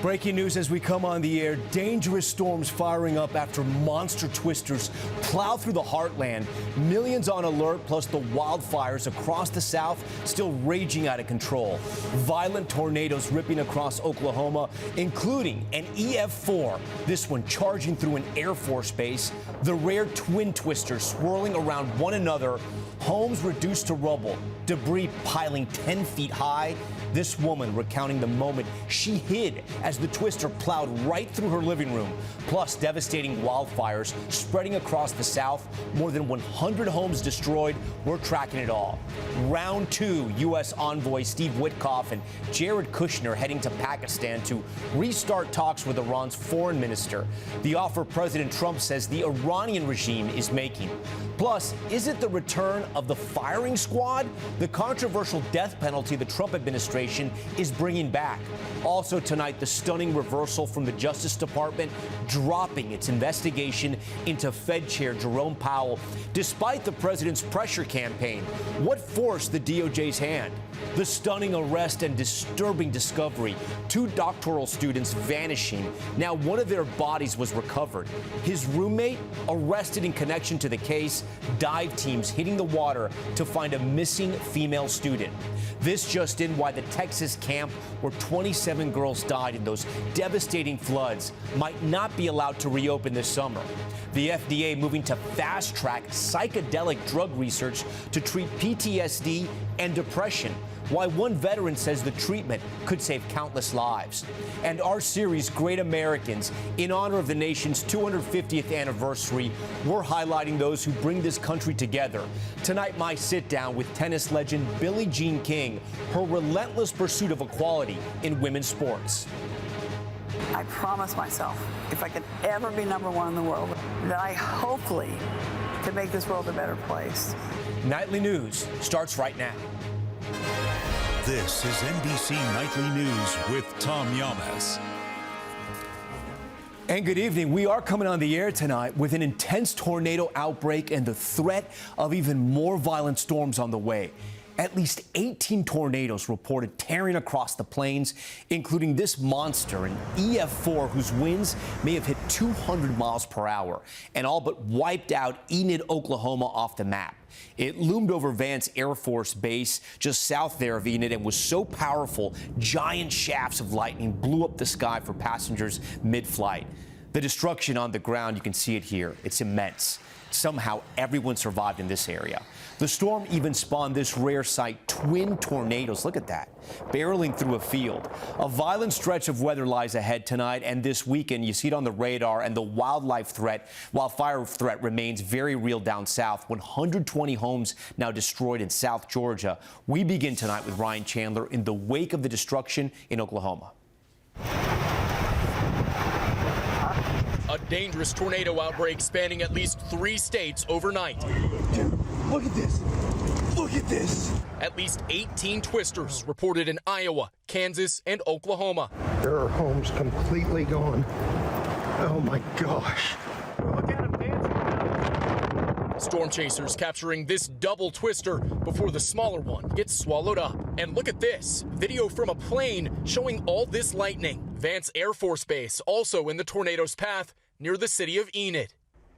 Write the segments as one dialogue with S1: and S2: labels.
S1: Breaking news as we come on the air. Dangerous storms firing up after monster twisters plow through the heartland. Millions on alert, plus the wildfires across the South still raging out of control. Violent tornadoes ripping across Oklahoma, including an EF4. This one charging through an Air Force base. The rare twin twisters swirling around one another. Homes reduced to rubble. Debris piling 10 feet high. This woman recounting the moment she hid as the twister plowed right through her living room. Plus, devastating wildfires spreading across the South. More than 100 homes destroyed. We're tracking it all. Round 2, U.S. envoy Steve Witkoff and Jared Kushner heading to Pakistan to restart talks with Iran's foreign minister. The offer President Trump says the Iranian regime is making. Plus, is it the return of the firing squad? The controversial death penalty the Trump administration is bringing back. Also tonight, the stunning reversal from the Justice Department dropping its investigation into Fed Chair Jerome Powell, despite the president's pressure campaign. What forced the DOJ's hand? The stunning arrest and disturbing discovery. 2 doctoral students vanishing. Now one of their bodies was recovered. His roommate arrested in connection to the case. Dive teams hitting the water to find a missing female student. This just in, why the Texas camp where 27 girls died in those devastating floods might not be allowed to reopen this summer. The FDA moving to fast-track psychedelic drug research to treat PTSD and depression. Why one veteran says the treatment could save countless lives. And our series, Great Americans, in honor of the nation's 250th anniversary, we're highlighting those who bring this country together. Tonight, my sit-down with tennis legend Billie Jean King, her relentless pursuit of equality in women's sports.
S2: I promised myself, if I could ever be #1 in the world, that I hopefully could make this world a better place.
S1: Nightly News starts right now.
S3: This is NBC Nightly News with Tom Yamas.
S1: And good evening. We are coming on the air tonight with an intense tornado outbreak and the threat of even more violent storms on the way. At least 18 tornadoes reported tearing across the plains, including this monster, an EF4, whose winds may have hit 200 miles per hour and all but wiped out Enid, Oklahoma off the map. It loomed over Vance Air Force Base just south there of Enid and was so powerful, giant shafts of lightning blew up the sky for passengers mid-flight. The destruction on the ground, you can see it here. It's immense. Somehow everyone survived in this area. The storm even spawned this rare sight, twin tornadoes. Look at that, barreling through a field. A violent stretch of weather lies ahead tonight and this weekend. You see it on the radar, and the wildfire threat remains very real down south. 120 homes now destroyed in South Georgia. We begin tonight with Ryan Chandler in the wake of the destruction in Oklahoma.
S4: A dangerous tornado outbreak spanning at least 3 states overnight.
S5: Dude, look at this. Look at this.
S4: At least 18 twisters reported in Iowa, Kansas, and Oklahoma.
S5: There are homes completely gone. Oh my gosh. Look at them dancing.
S4: Storm chasers capturing this double twister before the smaller one gets swallowed up. And look at this video from a plane showing all this lightning. Vance Air Force Base also in the tornado's path near the city of Enid.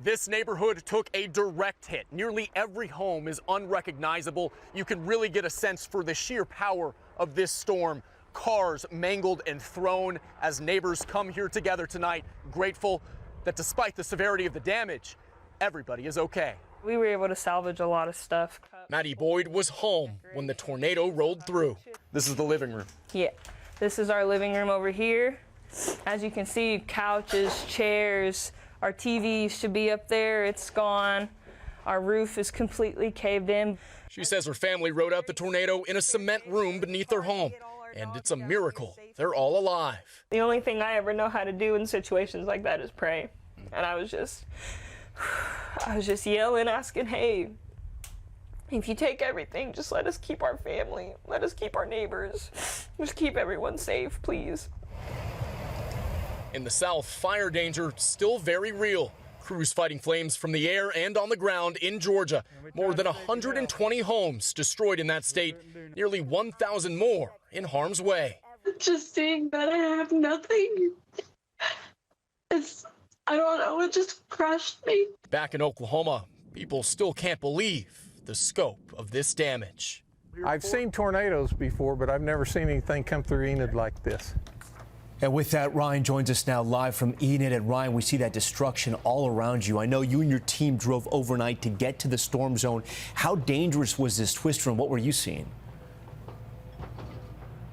S4: This neighborhood took a direct hit. Nearly every home is unrecognizable. You can really get a sense for the sheer power of this storm. Cars mangled and thrown as neighbors come here together tonight, grateful that despite the severity of the damage, everybody is okay.
S6: We were able to salvage a lot of stuff.
S4: Maddie Boyd was home when the tornado rolled through. This is the living room.
S6: Yeah, this is our living room over here. As you can see, couches, chairs, our TV should be up there. It's gone. Our roof is completely caved in.
S4: She says her family rode out the tornado in a cement room beneath their home. And it's a miracle they're all alive.
S6: The only thing I ever know how to do in situations like that is pray. And I was just yelling, asking, hey, if you take everything, just let us keep our family. Let us keep our neighbors. Just keep everyone safe, please.
S4: In the south, fire danger still very real. Crews fighting flames from the air and on the ground in Georgia. More than 120 homes destroyed in that state. Nearly 1,000 more in harm's way.
S7: just seeing that I have nothing, I don't know, it just crushed me.
S4: Back in Oklahoma, people still can't believe the scope of this damage.
S8: I've seen tornadoes before, but I've never seen anything come through Enid like this.
S1: And with that, Ryan joins us now live from Enid. And Ryan, we see that destruction all around you. I know you and your team drove overnight to get to the storm zone. How dangerous was this twister, and what were you seeing?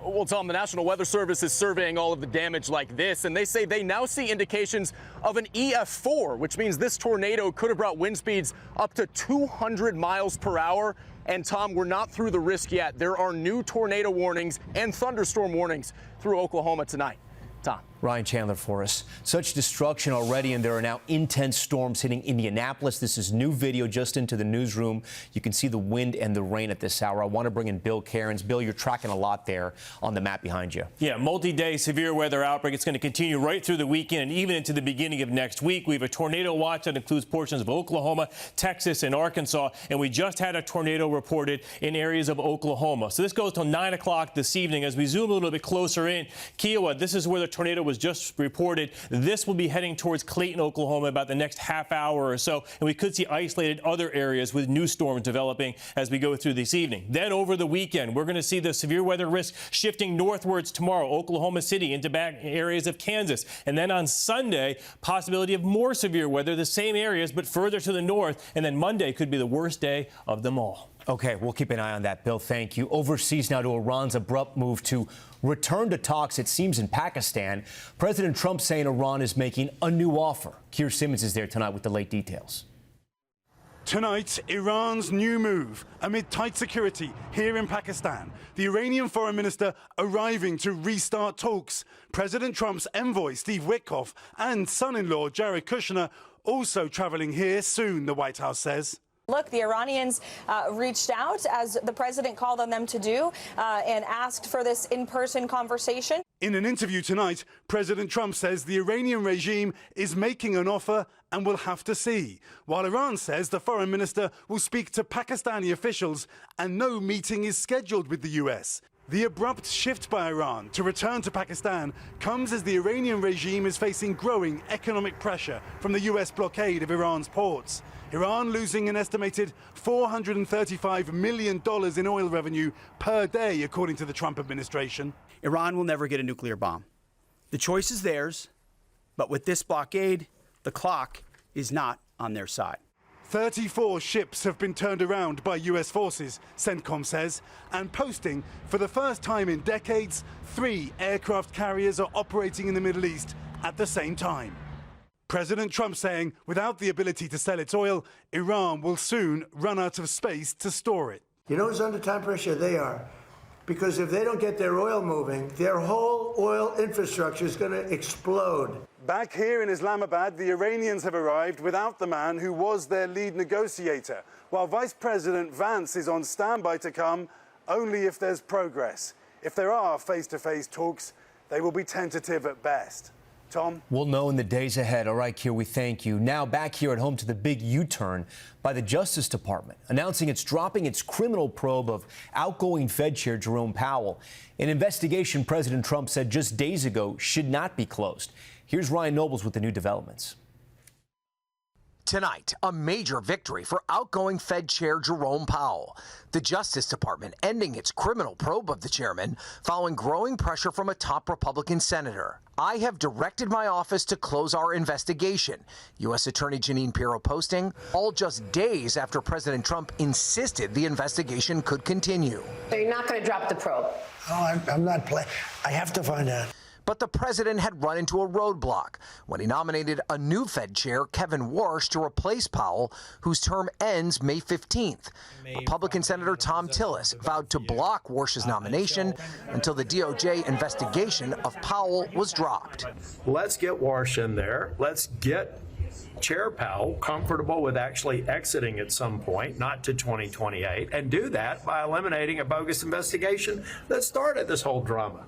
S4: Well, Tom, the National Weather Service is surveying all of the damage like this, and they say they now see indications of an EF4, which means this tornado could have brought wind speeds up to 200 miles per hour. And Tom, we're not through the risk yet. There are new tornado warnings and thunderstorm warnings through Oklahoma tonight. Tom.
S1: Ryan Chandler for us. Such destruction already, and there are now intense storms hitting Indianapolis. This is new video just into the newsroom. You can see the wind and the rain at this hour. I want to bring in Bill Cairns. Bill, you're tracking a lot there on the map behind you.
S9: Yeah, multi-day severe weather outbreak. It's going to continue right through the weekend and even into the beginning of next week. We have a tornado watch that includes portions of Oklahoma, Texas, and Arkansas, and we just had a tornado reported in areas of Oklahoma. So this goes till 9 o'clock this evening. As we zoom a little bit closer in, Kiowa, this is where the tornado was just reported. This will be heading towards Clayton, Oklahoma, about the next half hour or so, and we could see isolated other areas with new storms developing as we go through this evening. Then over the weekend, we're going to see the severe weather risk shifting northwards tomorrow, Oklahoma City into back areas of Kansas. And then on Sunday, possibility of more severe weather, the same areas, but further to the north. And then Monday could be the worst day of them all.
S1: Okay, we'll keep an eye on that, Bill. Thank you. Overseas now to Iran's abrupt move to return to talks, it seems, in Pakistan. President Trump saying Iran is making a new offer. Keir Simmons is there tonight with the late details.
S10: Tonight, Iran's new move amid tight security here in Pakistan. The Iranian foreign minister arriving to restart talks. President Trump's envoy, Steve Witkoff, and son-in-law, Jared Kushner, also traveling here soon, the White House says.
S11: Look, the Iranians reached out, as the president called on them to do, and asked for this in-person conversation.
S10: In an interview tonight, President Trump says the Iranian regime is making an offer and will have to see, while Iran says the foreign minister will speak to Pakistani officials and no meeting is scheduled with the U.S. The abrupt shift by Iran to return to Pakistan comes as the Iranian regime is facing growing economic pressure from the U.S. blockade of Iran's ports. Iran losing an estimated $435 million in oil revenue per day, according to the Trump administration.
S12: Iran will never get a nuclear bomb. The choice is theirs, but with this blockade, the clock is not on their side.
S10: 34 ships have been turned around by U.S. forces, CENTCOM says, and posting, for the first time in decades, 3 aircraft carriers are operating in the Middle East at the same time. President Trump saying without the ability to sell its oil, Iran will soon run out of space to store it.
S13: You know who's under time pressure? They are. Because if they don't get their oil moving, their whole oil infrastructure is going to explode.
S10: Back here in Islamabad, the Iranians have arrived without the man who was their lead negotiator, while Vice President Vance is on standby to come only if there's progress. If there are face-to-face talks, they will be tentative at best. Tom?
S1: We'll know in the days ahead. All right, Keir, we thank you. Now back here at home to the big U-turn by the Justice Department, announcing it's dropping its criminal probe of outgoing Fed Chair Jerome Powell. An investigation President Trump said just days ago should not be closed. Here's Ryan Nobles with the new developments.
S14: Tonight, a major victory for outgoing Fed Chair Jerome Powell. The Justice Department ending its criminal probe of the chairman following growing pressure from a top Republican senator. I have directed my office to close our investigation, U.S. Attorney Jeanine Pirro posting, all just days after President Trump insisted the investigation could continue.
S15: So you're not going to drop the probe?
S13: Oh, I'm not playing. I have to find out.
S14: But the president had run into a roadblock when he nominated a new Fed chair, Kevin Warsh, to replace Powell, whose term ends May 15th. Republican Senator Tom Tillis vowed to block Warsh's nomination until the DOJ investigation of Powell was dropped.
S16: Let's get Warsh in there. Let's get Chair Powell comfortable with actually exiting at some point, not to 2028, and do that by eliminating a bogus investigation that started this whole drama.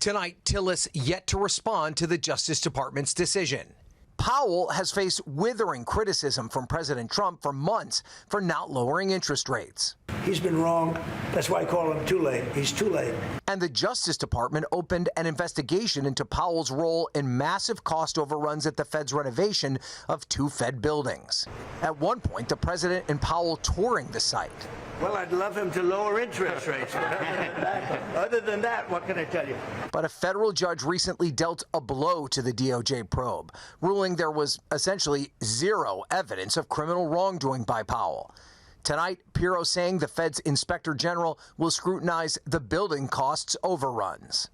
S14: Tonight, Tillis yet to respond to the Justice Department's decision. Powell has faced withering criticism from President Trump for months for not lowering interest rates.
S13: He's been wrong. That's why I call him too late. He's too late.
S14: And the Justice Department opened an investigation into Powell's role in massive cost overruns at the Fed's renovation of 2 Fed buildings. At one point, the president and Powell touring the site.
S13: Well, I'd love him to lower interest rates. Other than that, what can I tell you?
S14: But a federal judge recently dealt a blow to the DOJ probe, ruling there was essentially zero evidence of criminal wrongdoing by Powell. Tonight, Pirro saying the Fed's inspector general will scrutinize the building costs overruns.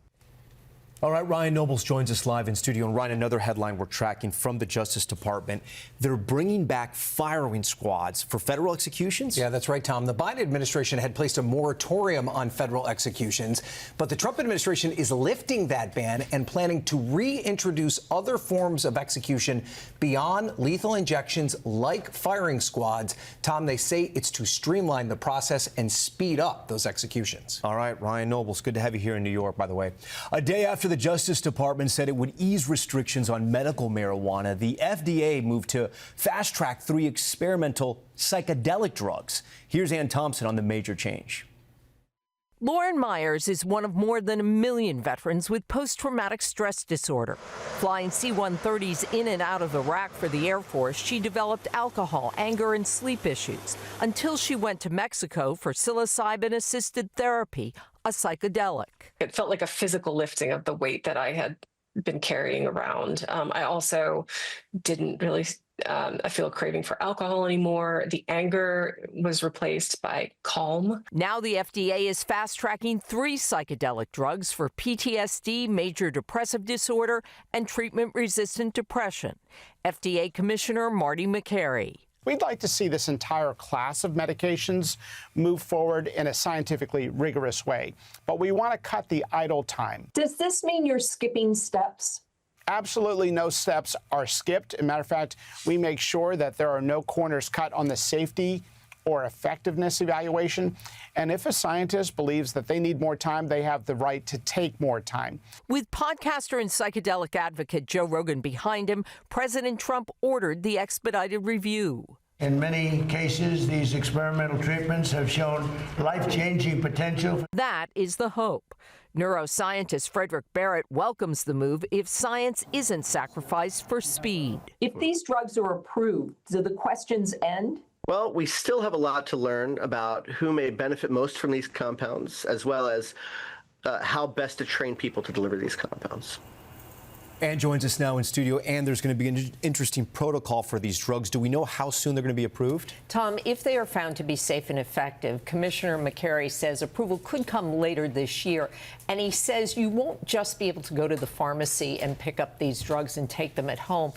S1: All right, Ryan Nobles joins us live in studio. And Ryan, another headline we're tracking from the Justice Department. They're bringing back firing squads for federal executions?
S17: Yeah, that's right, Tom. The Biden administration had placed a moratorium on federal executions, but the Trump administration is lifting that ban and planning to reintroduce other forms of execution beyond lethal injections like firing squads. Tom, they say it's to streamline the process and speed up those executions.
S1: All right, Ryan Nobles, good to have you here in New York, by the way. A day after the Justice Department said it would ease restrictions on medical marijuana, the FDA moved to fast-track 3 experimental psychedelic drugs. Here's Ann Thompson on the major change.
S18: Lauren Myers is one of more than 1 million veterans with post-traumatic stress disorder. Flying C-130s in and out of Iraq for the Air Force, she developed alcohol, anger, and sleep issues until she went to Mexico for psilocybin-assisted therapy, a psychedelic.
S19: It felt like a physical lifting of the weight that I had been carrying around. I also didn't really I feel a craving for alcohol anymore. The anger was replaced by calm.
S18: Now the FDA is fast-tracking 3 psychedelic drugs for PTSD, major depressive disorder, and treatment-resistant depression. FDA Commissioner Marty McCary.
S20: We'd like to see this entire class of medications move forward in a scientifically rigorous way, but we want to cut the idle time.
S21: Does this mean you're skipping steps?
S20: Absolutely no steps are skipped. As a matter of fact, we make sure that there are no corners cut on the safety or effectiveness evaluation. And if a scientist believes that they need more time, they have the right to take more time.
S18: With podcaster and psychedelic advocate Joe Rogan behind him, President Trump ordered the expedited review.
S13: In many cases, these experimental treatments have shown life-changing potential.
S18: That is the hope. Neuroscientist Frederick Barrett welcomes the move if science isn't sacrificed for speed.
S21: If these drugs are approved, do the questions end?
S22: Well, we still have a lot to learn about who may benefit most from these compounds, as well as how best to train people to deliver these compounds.
S1: Ann joins us now in studio, and there's going to be an interesting protocol for these drugs. Do we know how soon they're going to be approved?
S23: Tom, if they are found to be safe and effective, Commissioner McCary says approval could come later this year. And he says you won't just be able to go to the pharmacy and pick up these drugs and take them at home.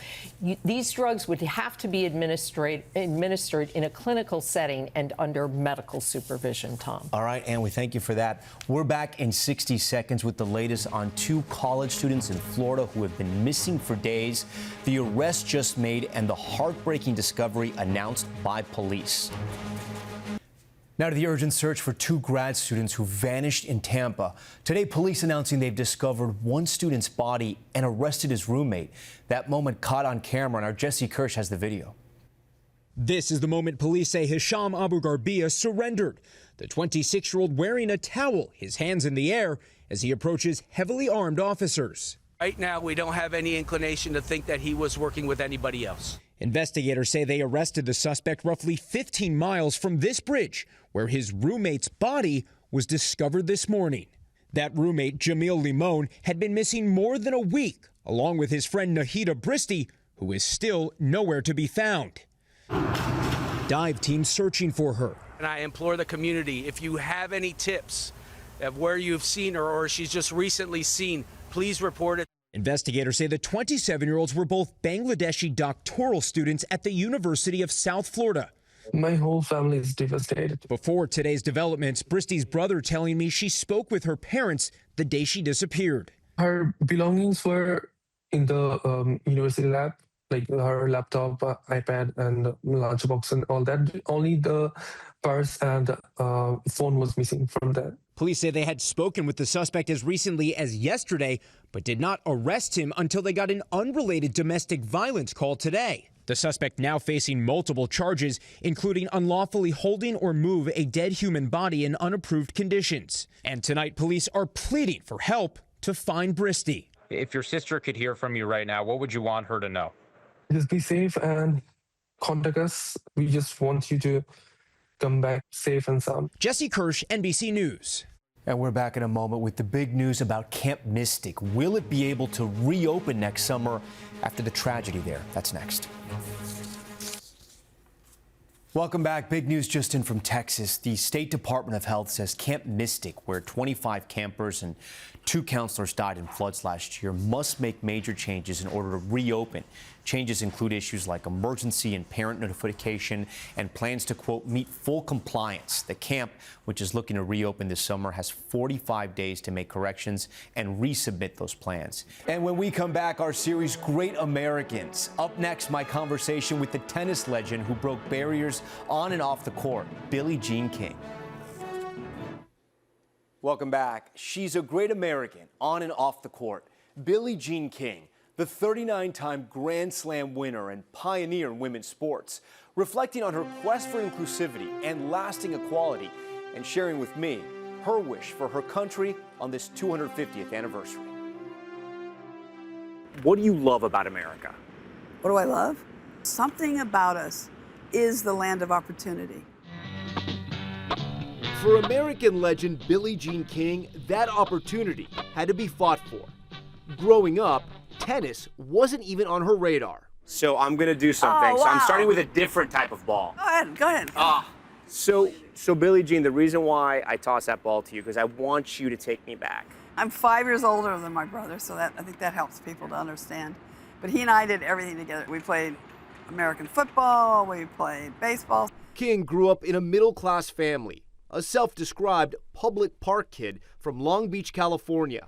S23: These drugs would have to be administered in a clinical setting and under medical supervision, Tom.
S1: All right, Ann, we thank you for that. We're back in 60 seconds with the latest on 2 college students in Florida who have been missing for days, the arrest just made, and the heartbreaking discovery announced by police. Now to the urgent search for 2 grad students who vanished in Tampa. Today, police announcing they've discovered one student's body and arrested his roommate. That moment caught on camera, and our Jesse Kirsch has the video.
S24: This is the moment police say Hisham Abu Garbia surrendered. The 26-year-old wearing a towel, his hands in the air, as he approaches heavily armed officers.
S25: Right now, we don't have any inclination to think that he was working with anybody else.
S24: Investigators say they arrested the suspect roughly 15 miles from this bridge, where his roommate's body was discovered this morning. That roommate, Jamil Limon, had been missing more than a week, along with his friend Nahida Bristi, who is still nowhere to be found. Dive teams searching for her.
S25: And I implore the community, if you have any tips of where you've seen her or she's just recently seen, please report it.
S24: Investigators say the 27-year-olds were both Bangladeshi doctoral students at the University of South Florida.
S26: My whole family is devastated.
S24: Before today's developments, Bristi's brother telling me she spoke with her parents the day she disappeared.
S26: Her belongings were in the university lab, like her laptop, iPad, and lunchbox and all that. Only the purse and phone was missing from that.
S24: Police say they had spoken with the suspect as recently as yesterday, but did not arrest him until they got an unrelated domestic violence call today. The suspect now facing multiple charges, including unlawfully holding or move a dead human body in unapproved conditions. And tonight, police are pleading for help to find Bristy.
S2: If your sister could hear from you right now, what would you want her to know?
S26: Just be safe and contact us. We just want you to come back safe and sound.
S24: Jesse Kirsch, NBC News.
S1: And we're back in a moment with the big news about Camp Mystic. Will it be able to reopen next summer after the tragedy there? That's next. Welcome back. Big news just in from Texas. The State Department of Health says Camp Mystic, where 25 campers and 2 counselors died in floods last year, must make major changes in order to reopen. Changes include issues like emergency and parent notification and plans to, quote, meet full compliance. The camp, which is looking to reopen this summer, has 45 days to make corrections and resubmit those plans. And when we come back, our series Great Americans. Up next, my conversation with the tennis legend who broke barriers on and off the court, Billie Jean King. Welcome back. She's a great American on and off the court. Billie Jean King, the 39-time Grand Slam winner and pioneer in women's sports, reflecting on her quest for inclusivity and lasting equality and sharing with me her wish for her country on this 250th anniversary. What do you love about America?
S3: What do I love? Something about us is the land of opportunity.
S1: For American legend Billie Jean King, that opportunity had to be fought for. Growing up, tennis wasn't even on her radar. So I'm going to do something.
S3: Oh, wow.
S1: So I'm starting with a different type of ball.
S3: Go ahead.
S1: So Billie Jean, the reason why I toss that ball to you, because I want you to take me back.
S3: I'm 5 years older than my brother, so I think that helps people to understand. But he and I did everything together. We played American football, we played baseball.
S1: King grew up in a middle-class family, a self-described public park kid from Long Beach, California.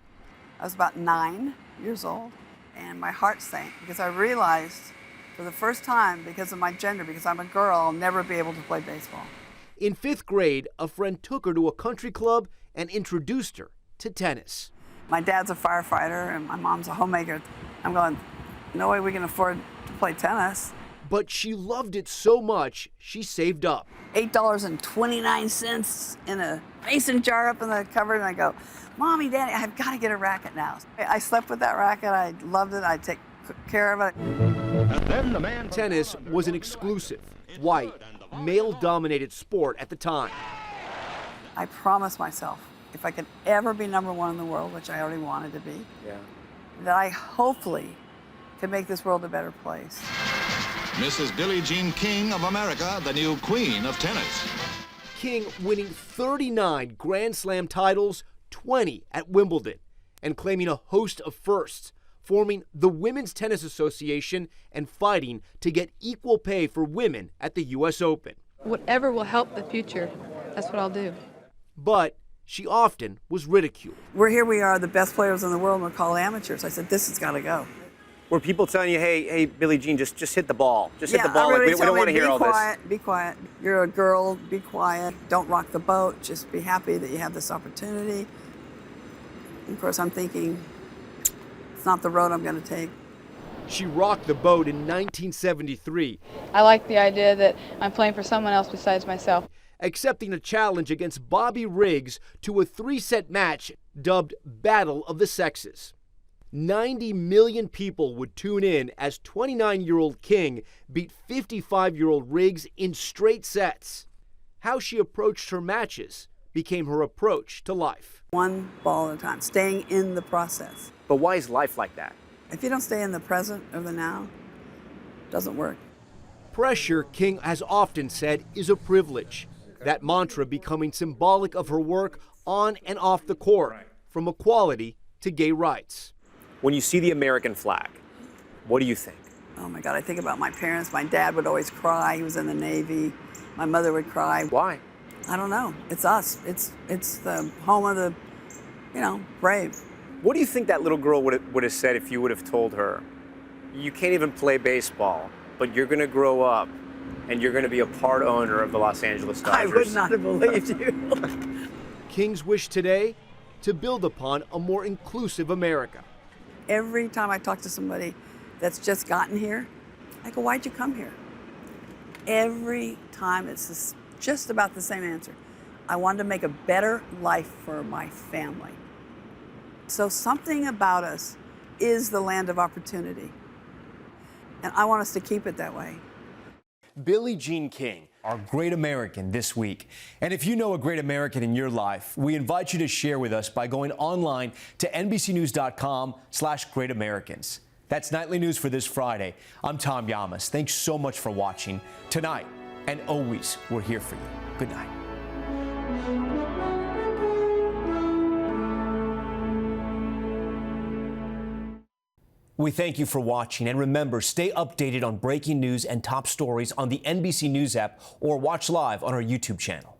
S3: I was about 9 years old, and my heart sank because I realized for the first time, because of my gender, because I'm a girl, I'll never be able to play baseball.
S1: In 5th grade, a friend took her to a country club and introduced her to tennis.
S3: My dad's a firefighter, and my mom's a homemaker. I'm going, no way we can afford to play tennis.
S1: But she loved it so much, she saved up.
S3: $8.29 in a mason jar up in the cupboard, and I go, Mommy, Daddy, I've got to get a racket now. I slept with that racket. I loved it. I take care of it.
S1: And then the man. Tennis was an exclusive, white, male-dominated sport at the time.
S3: I promised myself, if I could ever be #1 in the world, which I already wanted to be, that I hopefully could make this world a better place.
S5: Mrs. Billie Jean King of America, the new queen of tennis.
S1: King winning 39 Grand Slam titles, 20 at Wimbledon, and claiming a host of firsts, forming the Women's Tennis Association and fighting to get equal pay for women at the U.S. Open.
S6: Whatever will help the future, that's what I'll do.
S1: But she often was ridiculed.
S3: Here we are, the best players in the world, and we're called amateurs. I said, this has got to go.
S1: Were people telling you, hey, Billie Jean, just hit the ball. Just hit the ball.
S3: Everybody
S1: We don't want to hear all this.
S3: Be quiet. You're a girl. Be quiet. Don't rock the boat. Just be happy that you have this opportunity. Of course, I'm thinking, it's not the road I'm going to take.
S1: She rocked the boat in 1973.
S6: I like the idea that I'm playing for someone else besides myself.
S1: Accepting a challenge against Bobby Riggs to a 3-set match dubbed Battle of the Sexes. 90 million people would tune in as 29-year-old King beat 55-year-old Riggs in straight sets. How she approached her matches became her approach to life.
S3: One ball at a time, staying in the process.
S1: But why is life like that?
S3: If you don't stay in the present or the now, it doesn't work.
S1: Pressure, King has often said, is a privilege. That mantra becoming symbolic of her work on and off the court, from equality to gay rights. When you see the American flag, what do you think?
S3: Oh my God, I think about my parents. My dad would always cry. He was in the Navy. My mother would cry.
S1: Why?
S3: I don't know. It's us. It's the home of the, brave.
S1: What do you think that little girl would have said if you would have told her, you can't even play baseball, but you're going to grow up and you're going to be a part owner of the Los Angeles Dodgers?
S3: I would not have believed you.
S1: King's wish today, to build upon a more inclusive America.
S3: Every time I talk to somebody that's just gotten here, I go, why'd you come here? Every time it's just about the same answer. I wanted to make a better life for my family. So something about us is the land of opportunity. And I want us to keep it that way.
S1: Billie Jean King, our great American this week. And if you know a great American in your life, we invite you to share with us by going online to NBCnews.com/greatamericans. That's Nightly News for this Friday. I'm Tom Llamas. Thanks so much for watching. Tonight and always, we're here for you. Good night. We thank you for watching, and remember, stay updated on breaking news and top stories on the NBC News app or watch live on our YouTube channel.